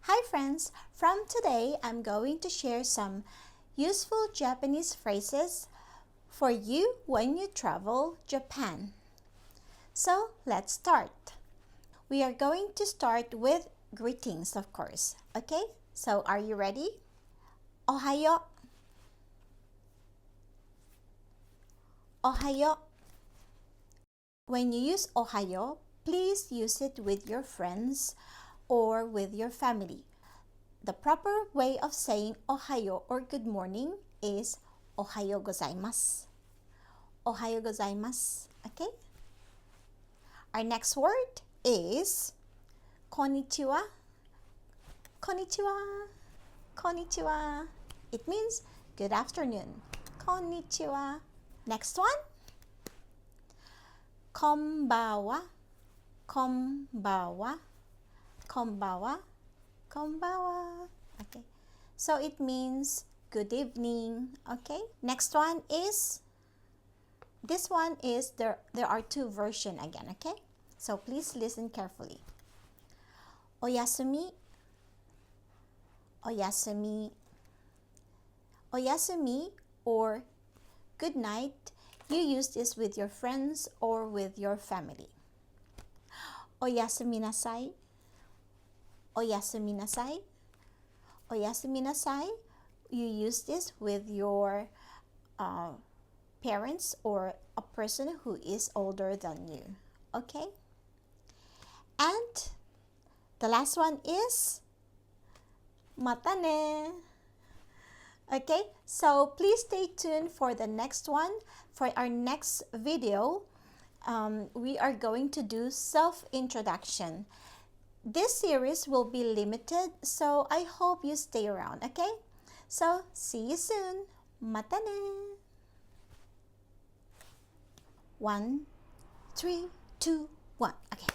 Hi friends! From today, I'm going to share some useful Japanese phrases for you when you travel Japan. So let's start. We are going to start with greetings, of course. Okay? So are you ready? Ohayo. Ohayo. When you use ohayo, please use it with your friends or with your family. The proper way of saying ohayo or good morning is ohayo gozaimasu. Ohayo gozaimasu. Okay? Our next word is konnichiwa. Konnichiwa. Konnichiwa. It means good afternoon. Konnichiwa. Next one. Konbawa. Konbawa. Konbawa. Konbawa. Okay. So it means good evening. Okay. Next one is, this one is, there are two versions again. Okay. So please listen carefully. Oyasumi. Oyasumi. Oyasumi or good night. You use this with your friends or with your family. Oyasumi nasai. Oyasumi nasai. Oyasumi nasai. You use this with your parents or a person who is older than you. Okay? And the last one is mata ne. Okay? So please stay tuned for the next one. For our next video, we are going to do self-introduction. This series will be limited, so I hope you stay around, okay? So, see you soon. Mata ne. 1, 3, 2, 1. Okay.